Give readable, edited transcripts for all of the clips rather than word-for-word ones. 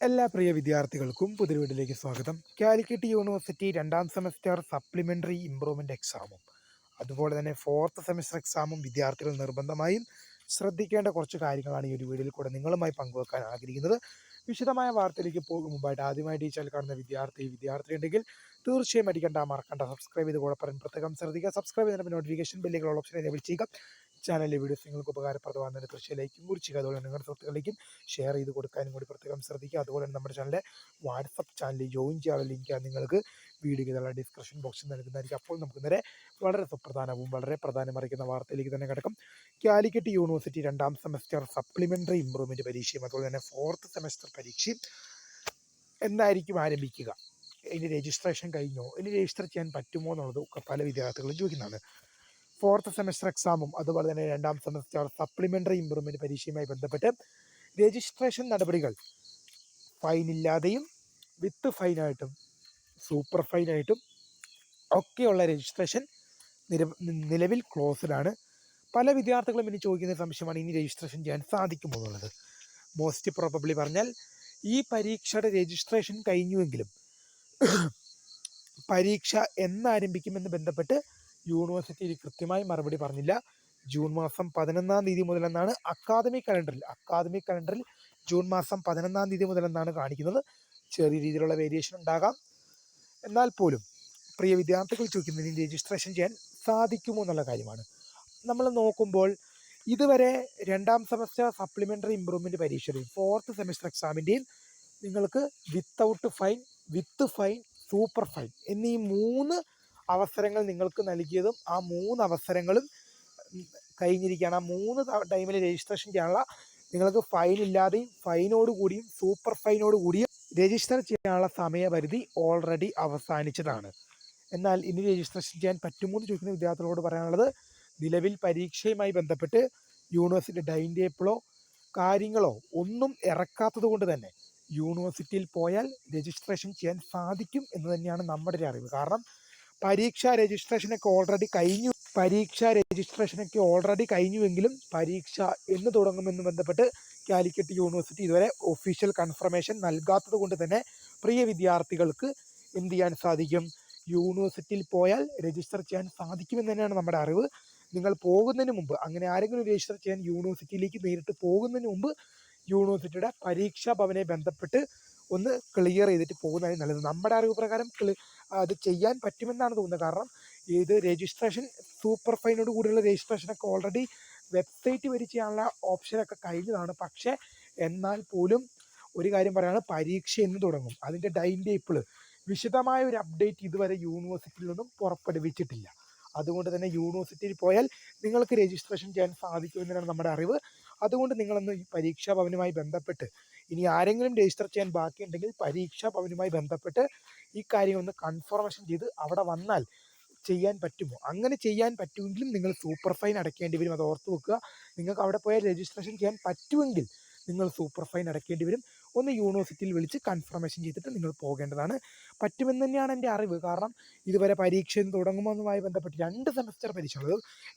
എല്ലാ പ്രിയ വിദ്യാർത്ഥികൾക്കും പുതിയ വീട്ടിലേക്ക് സ്വാഗതം. കാലിക്കറ്റ് യൂണിവേഴ്സിറ്റി രണ്ടാം സെമസ്റ്റർ സപ്ലിമെൻ്ററി ഇംപ്രൂവ്മെൻ്റ് എക്സാമും അതുപോലെ തന്നെ ഫോർത്ത് സെമസ്റ്റർ എക്സാമും വിദ്യാർത്ഥികൾ നിർബന്ധമായും ശ്രദ്ധിക്കേണ്ട കുറച്ച് കാര്യങ്ങളാണ് ഈ ഒരു വീഡിയോയിൽ കൂടെ നിങ്ങളുമായി പങ്കുവെക്കാൻ ആഗ്രഹിക്കുന്നത്. വിശദമായ വാർത്തയിലേക്ക് പോകും മുമ്പായിട്ട് ആദ്യമായിട്ട് ഈ ചാനൽ കാണുന്ന വിദ്യാർത്ഥി ഉണ്ടെങ്കിൽ തീർച്ചയായും മറക്കണ്ട സബ്സ്ക്രൈബ് ചെയ്ത് കൂടെ പറയാൻ പ്രത്യേകം ശ്രദ്ധിക്കുക. സബ്സ്ക്രൈബ് ചെയ്തതിന് നോട്ടിഫിക്കേഷൻ ബെല്ലുകൾ ഓപ്ഷൻ എനേബിൾ ചെയ്യുക. ചാനലിലെ വീഡിയോസ് നിങ്ങൾക്ക് ഉപകാരപ്രദമാകുന്നതിന് തീർച്ചയായും ലൈക്കും കുറിച്ചുക. അതുപോലെ നിങ്ങളുടെ സുഹൃത്തുക്കളിലേക്കും ഷെയർ ചെയ്ത് കൊടുക്കാനും കൂടി പ്രത്യേകം ശ്രദ്ധിക്കുക. അതുപോലെ തന്നെ നമ്മുടെ ചാനലിലെ വാട്സപ്പ് ചാനലിൽ ജോയിൻ ചെയ്യാനുള്ള ലിങ്ക് നിങ്ങൾക്ക് വീഡിയോയുടെ ഡിസ്ക്രിപ്ഷൻ ബോക്സിൽ നൽകുന്നതായിരിക്കും. അപ്പോൾ നമുക്ക് നേരെ വളരെ സുപ്രധാനവും വളരെ പ്രധാനമറിയിക്കുന്ന വാർത്തയിലേക്ക് തന്നെ കിടക്കും. കാലിക്കറ്റ് യൂണിവേഴ്സിറ്റി രണ്ടാം സെമസ്റ്റർ സപ്ലിമെൻ്ററി ഇംപ്രൂവ്മെൻറ്റ് പരീക്ഷയും അതുപോലെ തന്നെ ഫോർത്ത് സെമസ്റ്റർ പരീക്ഷയും എന്നായിരിക്കും ആരംഭിക്കുക, ഇനി രജിസ്ട്രേഷൻ കഴിഞ്ഞോ, ഇനി രജിസ്റ്റർ ചെയ്യാൻ പറ്റുമോ എന്നുള്ളത് ഒക്കെ പല വിദ്യാർത്ഥികളും ചോദിക്കുന്നതാണ്. ഫോർത്ത് സെമസ്റ്റർ എക്സാമും അതുപോലെ തന്നെ രണ്ടാം സെമസ്റ്റർ സപ്ലിമെൻ്ററി ഇംപ്രൂവ്മെൻറ്റ് പരീക്ഷയുമായി ബന്ധപ്പെട്ട് രജിസ്ട്രേഷൻ നടപടികൾ ഫൈനില്ലാതെയും വിത്ത് ഫൈനായിട്ടും സൂപ്പർ ഫൈനായിട്ടും ഒക്കെയുള്ള രജിസ്ട്രേഷൻ നിലവിൽ ക്ലോസ്ഡാണ്. പല വിദ്യാർത്ഥികളും ഇനി ചോദിക്കുന്ന സംശയമാണ്, ഇനി രജിസ്ട്രേഷൻ ചെയ്യാൻ സാധിക്കുമോ എന്നുള്ളത്. മോസ്റ്റ് പ്രോബബ്ലി പറഞ്ഞാൽ ഈ പരീക്ഷയുടെ രജിസ്ട്രേഷൻ കഴിഞ്ഞുവെങ്കിലും പരീക്ഷ എന്നാരംഭിക്കുമെന്ന് ബന്ധപ്പെട്ട് യൂണിവേഴ്സിറ്റി കൃത്യമായി മറുപടി പറഞ്ഞില്ല. ജൂൺ മാസം 11-ാം തീയതി മുതലെന്നാണ് അക്കാദമിക് കലണ്ടറിൽ ജൂൺ മാസം 11-ാം തീയതി മുതലെന്നാണ് കാണിക്കുന്നത്. ചെറിയ രീതിയിലുള്ള വേരിയേഷൻ ഉണ്ടാകാം. എന്നാൽ പോലും പ്രിയ വിദ്യാർത്ഥികൾ ചോദിക്കുന്നതിന് രജിസ്ട്രേഷൻ ചെയ്യാൻ സാധിക്കുമോ എന്നുള്ള കാര്യമാണ്. നമ്മൾ നോക്കുമ്പോൾ ഇതുവരെ രണ്ടാം സെമസ്റ്റർ സപ്ലിമെൻ്ററി ഇംപ്രൂവ്മെൻറ്റ് പരീക്ഷയുടെയും ഫോർത്ത് സെമസ്റ്റർ എക്സാമിൻ്റെയും നിങ്ങൾക്ക് without fine, with fine, super fine എന്നീ 3 അവസരങ്ങൾ നിങ്ങൾക്ക് നൽകിയതും ആ 3 അവസരങ്ങളും കഴിഞ്ഞിരിക്കുകയാണ്. ആ 3 ടൈമിൽ രജിസ്ട്രേഷൻ ചെയ്യാനുള്ള നിങ്ങൾക്ക് ഫൈൻ ഇല്ലാതെയും ഫൈനോട് കൂടിയും സൂപ്പർ ഫൈനോട് കൂടിയും രജിസ്റ്റർ ചെയ്യാനുള്ള സമയപരിധി ഓൾറെഡി അവസാനിച്ചതാണ്. എന്നാൽ ഇനി രജിസ്ട്രേഷൻ ചെയ്യാൻ പറ്റുമോ എന്ന് ചോദിക്കുന്ന വിദ്യാർത്ഥികളോട് പറയാനുള്ളത്, നിലവിൽ പരീക്ഷയുമായി ബന്ധപ്പെട്ട് യൂണിവേഴ്സിറ്റി ടൈം ടേബിളോ കാര്യങ്ങളോ ഒന്നും ഇറക്കാത്തത് കൊണ്ട് തന്നെ യൂണിവേഴ്സിറ്റിയിൽ പോയാൽ രജിസ്ട്രേഷൻ ചെയ്യാൻ സാധിക്കും എന്ന് തന്നെയാണ് നമ്മുടെ ഒരു അറിവ്. കാരണം പരീക്ഷാ രജിസ്ട്രേഷനൊക്കെ ഓൾറെഡി കഴിഞ്ഞുവെങ്കിലും പരീക്ഷ എന്ന് തുടങ്ങുമെന്ന് ബന്ധപ്പെട്ട് കാലിക്കറ്റ് യൂണിവേഴ്സിറ്റി ഇതുവരെ ഒഫീഷ്യൽ കൺഫർമേഷൻ നൽകാത്തത് കൊണ്ട് തന്നെ പ്രിയ വിദ്യാർത്ഥികൾക്ക് എന്ത് ചെയ്യാൻ സാധിക്കും, യൂണിവേഴ്സിറ്റിയിൽ പോയാൽ രജിസ്റ്റർ ചെയ്യാൻ സാധിക്കുമെന്ന് തന്നെയാണ് നമ്മുടെ അറിവ്. നിങ്ങൾ പോകുന്നതിന് മുമ്പ്, അങ്ങനെ ആരെങ്കിലും രജിസ്റ്റർ ചെയ്യാൻ യൂണിവേഴ്സിറ്റിയിലേക്ക് നേരിട്ട് പോകുന്നതിന് മുമ്പ് യൂണിവേഴ്സിറ്റിയുടെ പരീക്ഷാ ഭവനെ ബന്ധപ്പെട്ട് ഒന്ന് ക്ലിയർ ചെയ്തിട്ട് പോകുന്നതായി നല്ലത്. നമ്മുടെ അറിവ് പ്രകാരം അത് ചെയ്യാൻ പറ്റുമെന്നാണ് തോന്നുന്നത്. കാരണം ഇത് രജിസ്ട്രേഷൻ സൂപ്പർ ഫൈനോട് കൂടിയുള്ള രജിസ്ട്രേഷനൊക്കെ ഓൾറെഡി വെബ്സൈറ്റ് വഴി ചെയ്യാനുള്ള ഓപ്ഷനൊക്കെ കഴിഞ്ഞതാണ്. പക്ഷേ എന്നാൽ പോലും ഒരു കാര്യം പറയുകയാണ്, പരീക്ഷ എന്ന് തുടങ്ങും, അതിൻ്റെ ടൈം ടേബിൾ വിശദമായ ഒരു അപ്ഡേറ്റ് ഇതുവരെ യൂണിവേഴ്സിറ്റിയിൽ നിന്നും പുറപ്പെടുവിച്ചിട്ടില്ല. അതുകൊണ്ട് തന്നെ യൂണിവേഴ്സിറ്റിയിൽ പോയാൽ നിങ്ങൾക്ക് രജിസ്ട്രേഷൻ ചെയ്യാൻ സാധിക്കുമെന്നാണ് നമ്മുടെ അറിവ്. അതുകൊണ്ട് നിങ്ങളൊന്ന് ഈ പരീക്ഷാ ഭവനുമായി ബന്ധപ്പെട്ട്, ഇനി ആരെങ്കിലും രജിസ്റ്റർ ചെയ്യാൻ ബാക്കിയുണ്ടെങ്കിൽ പരീക്ഷാ ഭവനുമായി ബന്ധപ്പെട്ട് ഈ കാര്യം ഒന്ന് കൺഫർമേഷൻ ചെയ്ത് അവിടെ വന്നാൽ ചെയ്യാൻ പറ്റുമോ. അങ്ങനെ ചെയ്യാൻ പറ്റുമെങ്കിലും നിങ്ങൾ സൂപ്പർ ഫൈൻ അടയ്ക്കേണ്ടി വരും, അത് ഓർത്ത് വെക്കുക. നിങ്ങൾക്ക് അവിടെ പോയാൽ രജിസ്ട്രേഷൻ ചെയ്യാൻ പറ്റുമെങ്കിൽ നിങ്ങൾ സൂപ്പർ ഫൈൻ അടയ്ക്കേണ്ടി വരും. ഒന്ന് യൂണിവേഴ്സിറ്റിയിൽ വിളിച്ച് കൺഫർമേഷൻ ചെയ്തിട്ട് നിങ്ങൾ പോകേണ്ടതാണ്. പറ്റുമെന്ന് തന്നെയാണ് എൻ്റെ അറിവ്. കാരണം ഇതുവരെ പരീക്ഷ തുടങ്ങുമെന്നുമായി ബന്ധപ്പെട്ട് 2 സെമസ്റ്റർ പരീക്ഷകൾ,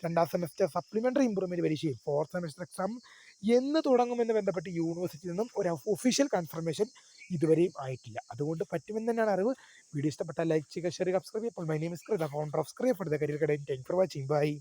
രണ്ടാം സെമസ്റ്റർ സപ്ലിമെൻ്ററി ഇംപ്രൂവ്മെൻറ്റ് പരീക്ഷയും ഫോർത്ത് സെമസ്റ്റർ എക്സാം എന്ന് തുടങ്ങുമെന്ന് ബന്ധപ്പെട്ട് യൂണിവേഴ്സിറ്റിയിൽ നിന്നും ഒരു ഒഫീഷ്യൽ കൺഫർമേഷൻ ഇതുവരെയും ആയിട്ടില്ല. അതുകൊണ്ട് പറ്റുമെന്ന് തന്നെയാണ് അറിവ്. വീഡിയോ ഇഷ്ടപ്പെട്ടാൽ ലൈക്ക് ചെയ്യുക, ഷെയർ ചെയ്യുക, സബ്സ്ക്രൈബ് ചെയ്യുക. അപ്പോൾ my name is Kritha, founder of സ്ക്രിയ for the career guide. Thank for watching. By.